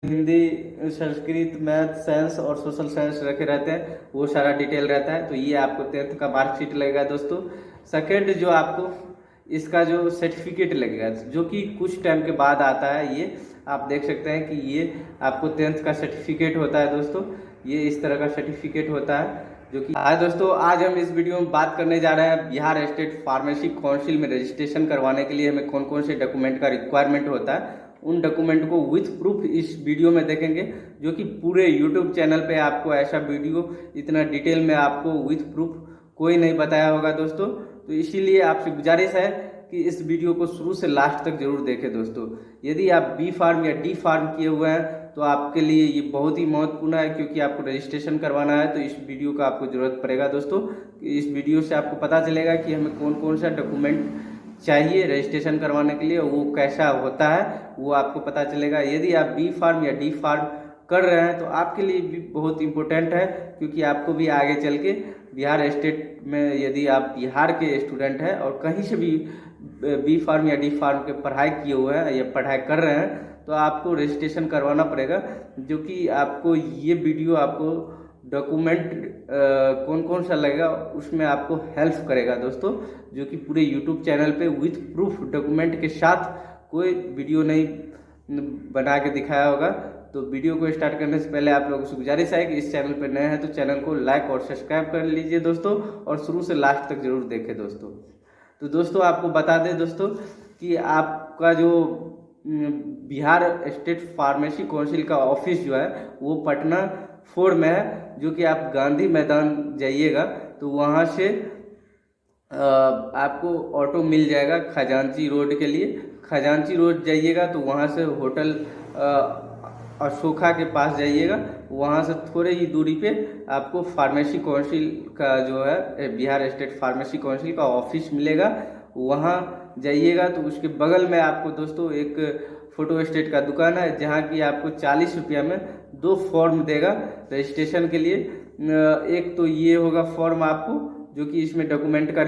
Hindi, Sanskrit, math, science और social science रखे रहते हैं, वो सारा डिटेल रहता है। तो ये आपको 10th का मार्कशीट लगेगा दोस्तों। सेकेंड जो आपको इसका जो सर्टिफिकेट लगेगा, जो कि कुछ टाइम के बाद आता है, ये आप देख सकते हैं कि ये आपको 10th का सर्टिफिकेट होता है दोस्तों। ये इस तरह का सर्टिफिकेट होता है, जो कि आज दोस्तों आज हम इस वीडियो में बात करने जा रहे हैं बिहार स्टेट फार्मेसी काउंसिल में रजिस्ट्रेशन करवाने के लिए हमें कौन कौन से डॉक्यूमेंट का रिक्वायरमेंट होता है। उन डॉक्यूमेंट को विथ प्रूफ इस वीडियो में देखेंगे, जो कि पूरे यूट्यूब चैनल पे आपको ऐसा वीडियो इतना डिटेल में आपको विथ प्रूफ कोई नहीं बताया होगा दोस्तों। तो इसीलिए आपसे गुजारिश है कि इस वीडियो को शुरू से लास्ट तक जरूर देखें दोस्तों। यदि आप बी फार्म या डी फार्म किए हुए हैं तो आपके लिए ये बहुत ही महत्वपूर्ण है, क्योंकि आपको रजिस्ट्रेशन करवाना है। तो इस वीडियो का आपको जरूरत पड़ेगा दोस्तों। इस वीडियो से आपको पता चलेगा कि हमें कौन कौन सा डॉक्यूमेंट चाहिए रजिस्ट्रेशन करवाने के लिए, वो कैसा होता है वो आपको पता चलेगा। यदि आप बी फार्म या डी फार्म कर रहे हैं तो आपके लिए भी बहुत इम्पोर्टेंट है, क्योंकि आपको भी आगे चल के बिहार स्टेट में, यदि आप बिहार के स्टूडेंट हैं और कहीं से भी बी फार्म या डी फार्म के पढ़ाई किए हुए हैं या पढ़ाई कर रहे हैं, तो आपको रजिस्ट्रेशन करवाना पड़ेगा। जो कि आपको ये वीडियो आपको डॉक्यूमेंट कौन कौन सा लगेगा उसमें आपको हेल्प करेगा दोस्तों, जो कि पूरे यूट्यूब चैनल पे विथ प्रूफ डॉक्यूमेंट के साथ कोई वीडियो नहीं बना के दिखाया होगा। तो वीडियो को स्टार्ट करने से पहले आप लोगों से गुजारिश है कि इस चैनल पर नए हैं तो चैनल को लाइक और सब्सक्राइब कर लीजिए दोस्तों, और शुरू से लास्ट तक जरूर देखें दोस्तों। तो दोस्तों आपको बता दें दोस्तों कि आपका जो बिहार स्टेट फार्मेसी काउंसिल का ऑफिस जो है वो पटना 4 में है। जो कि आप गांधी मैदान जाइएगा तो वहाँ से आपको ऑटो मिल जाएगा खजांची रोड के लिए। खजांची रोड जाइएगा तो वहाँ से होटल अशोका के पास जाइएगा, वहाँ से थोड़े ही दूरी पे आपको फार्मेसी काउंसिल का जो है बिहार स्टेट फार्मेसी काउंसिल का ऑफिस मिलेगा। वहाँ जाइएगा तो उसके बगल में आपको दोस्तों एक फोटो स्टेट का दुकान है, जहाँ की आपको 40 रुपया में 2 फॉर्म देगा रजिस्ट्रेशन के लिए। एक तो ये होगा फॉर्म आपको, जो कि इसमें डॉक्यूमेंट का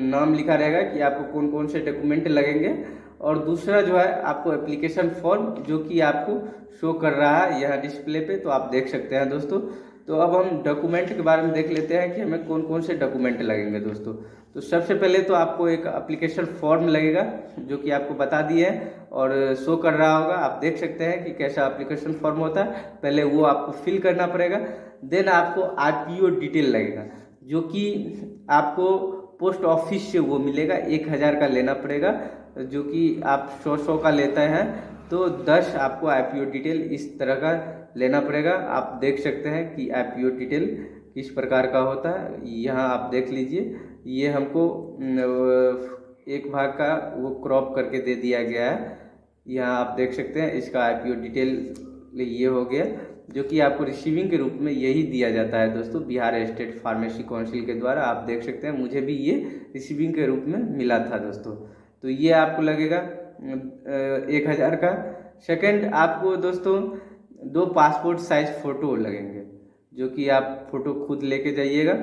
नाम लिखा रहेगा कि आपको कौन कौन से डॉक्यूमेंट लगेंगे, और दूसरा जो है आपको एप्लीकेशन फॉर्म, जो कि आपको शो कर रहा है यहाँ डिस्प्ले पे, तो आप देख सकते हैं दोस्तों। तो अब हम डॉक्यूमेंट के बारे में देख लेते हैं कि हमें कौन कौन से डॉक्यूमेंट लगेंगे दोस्तों। तो सबसे पहले तो आपको एक एप्लीकेशन फॉर्म लगेगा, जो कि आपको बता दिए है और शो कर रहा होगा, आप देख सकते हैं कि कैसा एप्लीकेशन फॉर्म होता है। पहले वो आपको फिल करना पड़ेगा। देन आपको आरटीओ डिटेल लगेगा, जो कि आपको पोस्ट ऑफिस से वो मिलेगा, 1000 का लेना पड़ेगा। जो कि आप 100 का लेते हैं तो 10 आपको आईपीओ डिटेल इस तरह का लेना पड़ेगा। आप देख सकते हैं कि आईपीओ डिटेल किस प्रकार का होता है, यहाँ आप देख लीजिए। ये हमको एक भाग का वो क्रॉप करके दे दिया गया है, यहाँ आप देख सकते हैं। इसका आईपीओ डिटेल ये हो गया, जो कि आपको रिसीविंग के रूप में यही दिया जाता है दोस्तों बिहार स्टेट फार्मेसी काउंसिल के द्वारा। आप देख सकते हैं मुझे भी ये रिसीविंग के रूप में मिला था दोस्तों। तो ये आपको लगेगा 1000 का। सेकंड आपको दोस्तों 2 पासपोर्ट साइज फ़ोटो लगेंगे, जो कि आप फ़ोटो खुद लेके जाइएगा।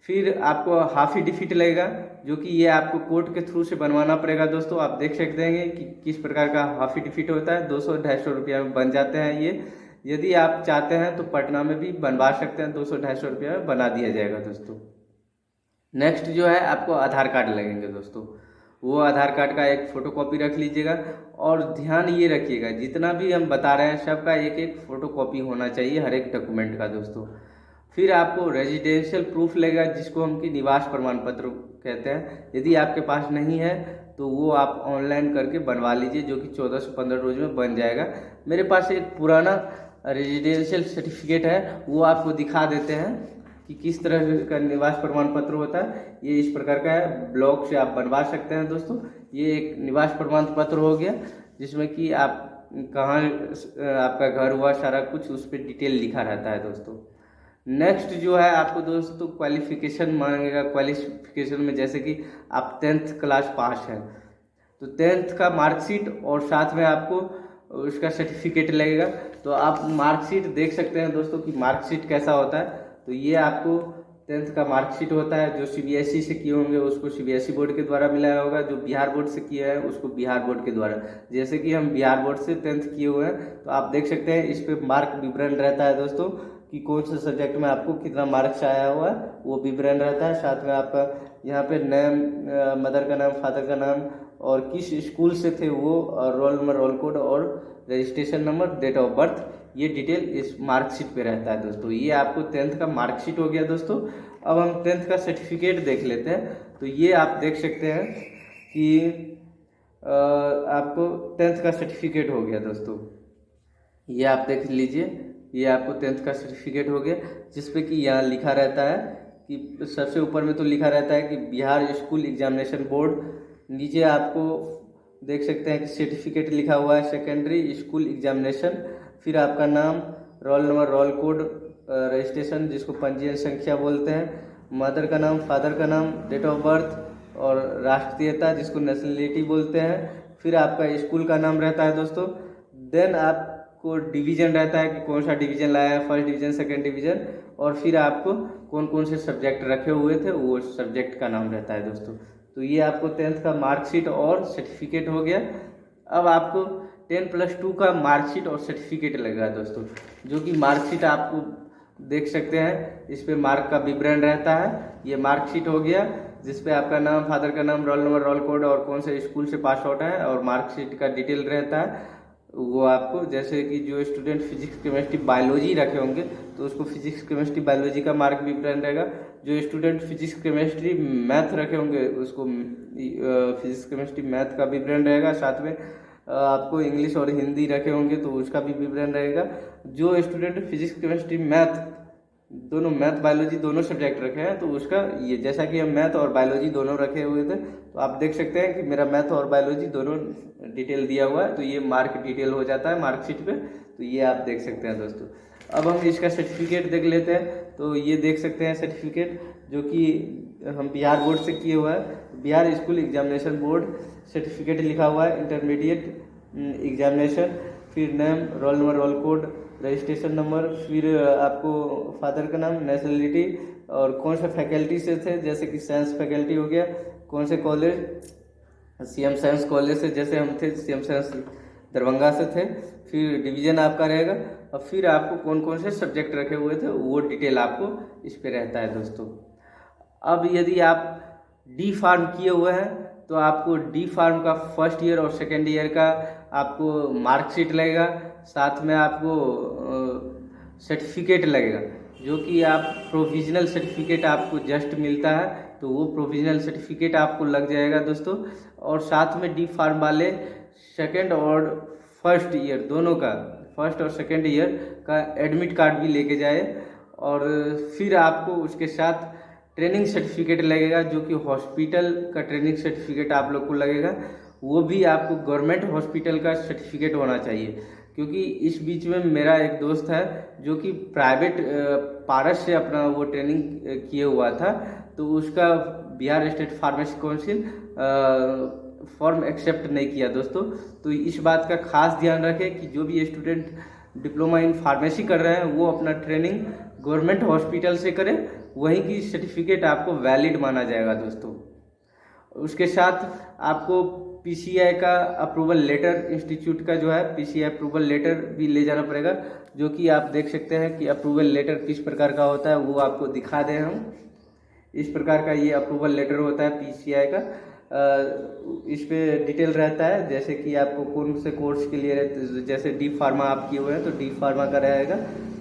फिर आपको हाफी डिफिट लगेगा, जो कि ये आपको कोर्ट के थ्रू से बनवाना पड़ेगा दोस्तों। आप देख सकते हैं कि किस प्रकार का हाफी डिफिट होता है, 200-250 रुपया में बन जाते हैं ये। यदि आप चाहते हैं तो पटना में भी बनवा सकते हैं, 200-250 रुपया में बना दिया जाएगा दोस्तों। नेक्स्ट जो है आपको आधार कार्ड लगेंगे दोस्तों। वो आधार कार्ड का एक फ़ोटोकॉपी रख लीजिएगा, और ध्यान ये रखिएगा जितना भी हम बता रहे हैं सबका एक एक फ़ोटोकॉपी होना चाहिए हर एक डॉक्यूमेंट का दोस्तों। फिर आपको रेजिडेंशियल प्रूफ लगेगा, जिसको हम कि निवास प्रमाण पत्र कहते हैं। यदि आपके पास नहीं है तो वो आप ऑनलाइन करके बनवा लीजिए, जो कि 14 से 15 रोज में बन जाएगा। मेरे पास एक पुराना रेजिडेंशियल सर्टिफिकेट है, वो आपको दिखा देते हैं कि किस तरह का निवास प्रमाण पत्र होता है। ये इस प्रकार का है, ब्लॉक से आप बनवा सकते हैं दोस्तों। ये एक निवास प्रमाण पत्र हो गया, जिसमें कि आप कहाँ आपका घर हुआ सारा कुछ उस पर डिटेल लिखा रहता है दोस्तों। नेक्स्ट जो है आपको दोस्तों क्वालिफिकेशन मांगेगा। क्वालिफिकेशन में जैसे कि आप 10th क्लास पास हैं तो 10th का मार्कशीट और साथ में आपको उसका सर्टिफिकेट लगेगा। तो आप मार्कशीट देख सकते हैं दोस्तों कि मार्कशीट कैसा होता है। तो ये आपको 10th का मार्कशीट होता है। जो सीबीएसई से किए होंगे उसको सीबीएसई बोर्ड के द्वारा मिला होगा, जो बिहार बोर्ड से किया है उसको बिहार बोर्ड के द्वारा। जैसे कि हम बिहार बोर्ड से 10th किए हुए हैं, तो आप देख सकते हैं इस पे मार्क विवरण रहता है दोस्तों, कि कौन से सब्जेक्ट में आपको कितना मार्क्स आया हुआ है, वो विवरण रहता है। साथ में आपका यहाँ पे नेम, मदर का नाम, फादर का नाम, और किस स्कूल से थे वो, और रोल नंबर, रोल कोड, और registration number, date of birth, ये डिटेल इस मार्कशीट पे रहता है दोस्तों। ये आपको 10th का मार्कशीट हो गया दोस्तों। अब हम 10th का सर्टिफिकेट देख लेते हैं। तो ये आप देख सकते हैं कि आपको 10th का सर्टिफिकेट हो गया दोस्तों। ये आप देख लीजिए, ये आपको 10th का सर्टिफिकेट हो गया, जिसपे कि यहाँ लिखा रहता है कि सबसे ऊपर में तो लिखा रहता है कि बिहार स्कूल एग्जामिनेशन बोर्ड। नीचे आपको देख सकते हैं कि सर्टिफिकेट लिखा हुआ है, सेकेंडरी स्कूल एग्जामिनेशन। फिर आपका नाम, role number, roll code, registration जिसको पंजीयन संख्या बोलते हैं, मदर का नाम, फादर का नाम, डेट ऑफ बर्थ, और राष्ट्रीयता जिसको नेशनलिटी बोलते हैं। फिर आपका स्कूल का नाम रहता है दोस्तों। देन आपको डिवीज़न रहता है कि कौन सा डिवीज़न लाया है, फर्स्ट डिवीज़न, सेकेंड डिवीज़न, और फिर आपको कौन कौन से सब्जेक्ट रखे हुए थे वो सब्जेक्ट का नाम रहता है दोस्तों। तो ये आपको 10th का मार्कशीट और सर्टिफिकेट हो गया। अब आपको 10+2 का मार्कशीट और सर्टिफिकेट लगेगा दोस्तों, जो कि मार्कशीट आपको देख सकते हैं, इस पे मार्क का विवरण रहता है। ये मार्कशीट हो गया, जिस पे आपका नाम, फादर का नाम, रोल नंबर, रोल कोड, और कौन से स्कूल से पास आउट है, और मार्कशीट का डिटेल रहता है। वो आपको, जैसे कि जो स्टूडेंट फिजिक्स, केमिस्ट्री, बायोलॉजी रखे होंगे तो उसको फिजिक्स, केमिस्ट्री, बायोलॉजी का मार्क विवरण रहेगा। जो स्टूडेंट फिजिक्स, केमिस्ट्री, मैथ रखे होंगे उसको फिजिक्स, केमिस्ट्री, मैथ का विवरण रहेगा। साथ में आपको इंग्लिश और हिंदी रखे होंगे तो उसका भी विवरण रहेगा। जो स्टूडेंट फिजिक्स, केमिस्ट्री, मैथ दोनों, मैथ बायोलॉजी दोनों सब्जेक्ट रखे हैं तो उसका ये, जैसा कि हम मैथ और बायोलॉजी दोनों रखे हुए थे, तो आप देख सकते हैं कि मेरा मैथ और बायोलॉजी दोनों डिटेल दिया हुआ है, तो ये मार्क डिटेल हो जाता है मार्कशीट पे। तो ये आप देख सकते हैं दोस्तों। अब हम इसका सर्टिफिकेट देख लेते हैं। तो ये देख सकते हैं सर्टिफिकेट, जो कि हम बिहार बोर्ड से किए हुआ है, Bihar school examination board certificate लिखा हुआ है, इंटरमीडिएट एग्जामिनेशन। फिर name, role number, roll code, registration number, फिर आपको फादर का नाम, नेशनलिटी, और कौन सा फैकल्टी से थे, जैसे कि साइंस फैकल्टी हो गया, कौन से कॉलेज, सीएम साइंस कॉलेज से जैसे हम थे, सीएम साइंस दरभंगा से थे। फिर डिवीज़न आपका रहेगा, और फिर आपको कौन कौन से सब्जेक्ट रखे हुए थे वो डिटेल आपको इस पे रहता है दोस्तों। अब यदि आप डी फार्म किए हुए हैं तो आपको डी फार्म का फर्स्ट ईयर और सेकेंड ईयर का आपको मार्कशीट लगेगा। साथ में आपको सर्टिफिकेट लगेगा, जो कि आप प्रोविजनल सर्टिफिकेट आपको जस्ट मिलता है, तो वो प्रोविजनल सर्टिफिकेट आपको लग जाएगा दोस्तों। और साथ में डी फार्म वाले सेकेंड और फर्स्ट ईयर दोनों का, फर्स्ट और सेकेंड ईयर का एडमिट कार्ड भी लेके जाए। और फिर आपको उसके साथ ट्रेनिंग सर्टिफिकेट लगेगा, जो कि हॉस्पिटल का ट्रेनिंग सर्टिफिकेट आप लोग को लगेगा। वो भी आपको गवर्नमेंट हॉस्पिटल का सर्टिफिकेट होना चाहिए, क्योंकि इस बीच में मेरा एक दोस्त है जो कि प्राइवेट पारस से अपना वो ट्रेनिंग किए हुआ था, तो उसका Bihar state pharmacy council form accept नहीं किया दोस्तों। तो इस बात का खास ध्यान रखें कि जो भी स्टूडेंट डिप्लोमा इन फार्मेसी कर रहे हैं वो अपना ट्रेनिंग गवर्नमेंट हॉस्पिटल से करें, वहीं की सर्टिफिकेट आपको वैलिड माना जाएगा दोस्तों। उसके साथ आपको पीसीआई का अप्रूवल लेटर, इंस्टीट्यूट का जो है पीसीआई अप्रूवल लेटर भी ले जाना पड़ेगा, जो कि आप देख सकते हैं कि अप्रूवल लेटर किस प्रकार का होता है, वो आपको दिखा दें हम। इस प्रकार का ये अप्रूवल लेटर होता है पीसीआई का। इस पे डिटेल रहता है, जैसे कि आपको कौन से कोर्स के लिए, जैसे डी फार्मा आप किए हुए हैं तो डी फार्मा का रहेगा।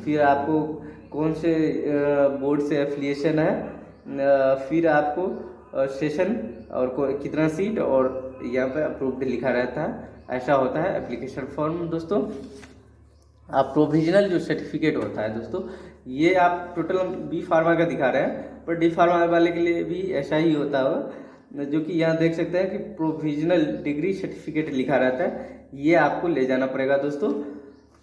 फिर आपको कौन से बोर्ड से एफिलिएशन है, फिर आपको सेशन और कितना सीट, और यहाँ पे अप्रूव्ड लिखा रहता है। ऐसा होता है एप्लीकेशन फॉर्म दोस्तों। आप प्रोविजनल जो सर्टिफिकेट होता है दोस्तों, ये आप टोटल बी फार्मा का दिखा रहे हैं, पर डी फार्मा वाले के लिए भी ऐसा ही होता है, जो कि यहाँ देख सकते हैं कि प्रोविजनल डिग्री सर्टिफिकेट लिखा रहता है, ये आपको ले जाना पड़ेगा दोस्तों।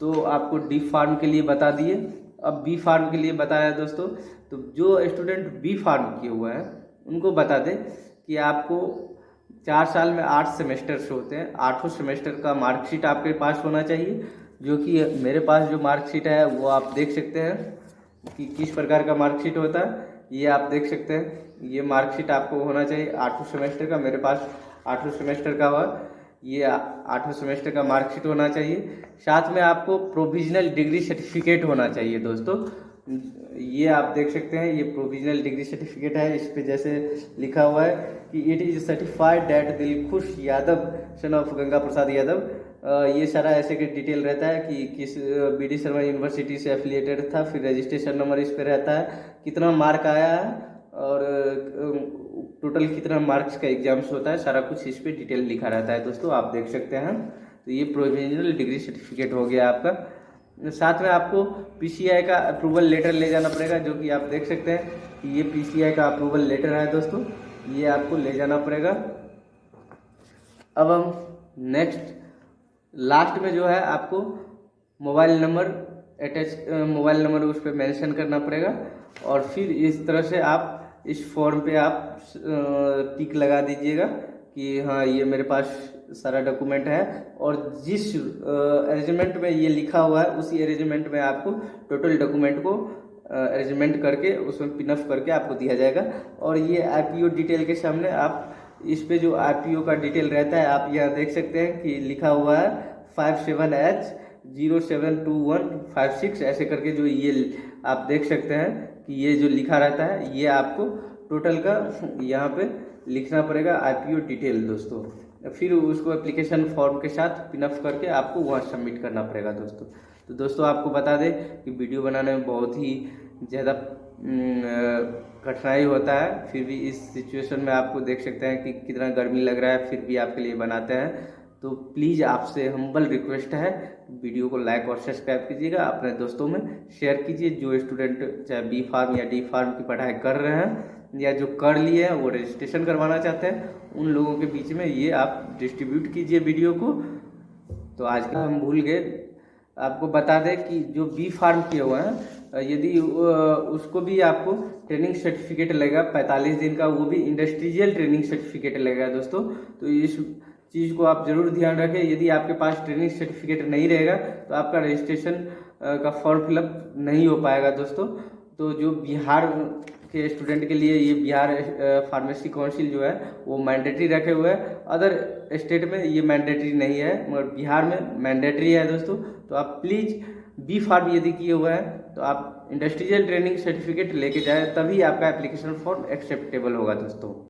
तो आपको डी फार्म के लिए बता दिए। अब बी फार्म के लिए बताया दोस्तों, तो जो स्टूडेंट बी फार्म किए हुए हैं उनको बता दें कि आपको 4 साल में 8 सेमेस्टर्स होते हैं, 8 सेमेस्टर का मार्कशीट आपके पास होना चाहिए, जो कि मेरे पास जो मार्कशीट है वो आप देख सकते हैं कि किस प्रकार का मार्कशीट होता है। ये आप देख सकते हैं, ये मार्कशीट आपको होना चाहिए 8वें सेमेस्टर का। मेरे पास 8वें सेमेस्टर का हुआ, ये 8वें सेमेस्टर का मार्कशीट होना चाहिए। साथ में आपको प्रोविजनल डिग्री सर्टिफिकेट होना चाहिए दोस्तों। ये आप देख सकते हैं, ये प्रोविजनल डिग्री सर्टिफिकेट है। इस पे जैसे लिखा हुआ है कि it is certified that Dilkhush Yadav son of Ganga Prasad Yadav. ये सारा ऐसे के डिटेल रहता है कि किस बी.डी. शर्मा यूनिवर्सिटी से एफिलिएटेड था, फिर रजिस्ट्रेशन नंबर इस पे रहता है, कितना मार्क आया है और टोटल कितना मार्क्स का एग्जाम्स होता है, सारा कुछ इस पे डिटेल लिखा रहता है दोस्तों, आप देख सकते हैं। तो ये प्रोविजनल डिग्री सर्टिफिकेट हो गया आपका। साथ में आपको पीसीआई का अप्रूवल लेटर ले जाना पड़ेगा, जो कि आप देख सकते हैं कि ये पीसीआई का अप्रूवल लेटर है दोस्तों, ये आपको ले जाना पड़ेगा। अब हम नेक्स्ट लास्ट में जो है आपको मोबाइल नंबर मोबाइल नंबर उस पर मेंशन करना पड़ेगा, और फिर इस तरह से आप इस फॉर्म पे आप टिक लगा दीजिएगा कि हाँ ये मेरे पास सारा डॉक्यूमेंट है, और जिस अरेंजमेंट में ये लिखा हुआ है उसी अरेंजमेंट में आपको टोटल डॉक्यूमेंट को अरेंजमेंट करके उसमें पिन अप करके आपको दिया जाएगा। और ये आरपीओ डिटेल के सामने आप इस पे जो आरपीओ का डिटेल रहता है आप यहाँ देख सकते हैं कि लिखा हुआ है 57H072156 ऐसे करके, जो ये आप देख सकते हैं कि ये जो लिखा रहता है ये आपको टोटल का यहाँ पे लिखना पड़ेगा आरपीओ डिटेल दोस्तों। फिर उसको एप्लीकेशन फॉर्म के साथ पिनअप करके आपको वहाँ सबमिट करना पड़ेगा दोस्तों। तो दोस्तों आपको बता दें कि वीडियो बनाने में बहुत ही ज़्यादा कठिनाई होता है, फिर भी इस सिचुएशन में आपको देख सकते हैं कि कितना गर्मी लग रहा है, फिर भी आपके लिए बनाते हैं। तो प्लीज़ आपसे हम्बल रिक्वेस्ट है, वीडियो को लाइक और सब्सक्राइब कीजिएगा, अपने दोस्तों में शेयर कीजिए। जो स्टूडेंट चाहे बी फार्म या डी फार्म की पढ़ाई कर रहे हैं या जो कर लिए हैं वो रजिस्ट्रेशन करवाना चाहते हैं, उन लोगों के बीच में ये आप डिस्ट्रीब्यूट कीजिए वीडियो को। तो आज का हम भूल गए आपको बता दें कि जो बी फार्म किए हुए हैं यदि उसको भी आपको ट्रेनिंग सर्टिफिकेट लगेगा 45 दिन का, वो भी इंडस्ट्रियल ट्रेनिंग सर्टिफिकेट लगेगा दोस्तों। तो इस चीज़ को आप जरूर ध्यान रखें। यदि आपके पास ट्रेनिंग सर्टिफिकेट नहीं रहेगा तो आपका रजिस्ट्रेशन का फॉर्म फिलअप नहीं हो पाएगा दोस्तों। तो जो बिहार के स्टूडेंट के लिए ये बिहार फार्मेसी काउंसिल जो है वो मैंडेटरी रखे हुए है, अदर स्टेट में ये मैंडेटरी नहीं है मगर बिहार में मैंडेटरी है दोस्तों। तो आप प्लीज़ बी फार्म यदि किए हुए हैं तो आप इंडस्ट्रियल ट्रेनिंग सर्टिफिकेट लेके जाएं, तभी आपका एप्लीकेशन फॉर्म एक्सेप्टेबल होगा दोस्तों।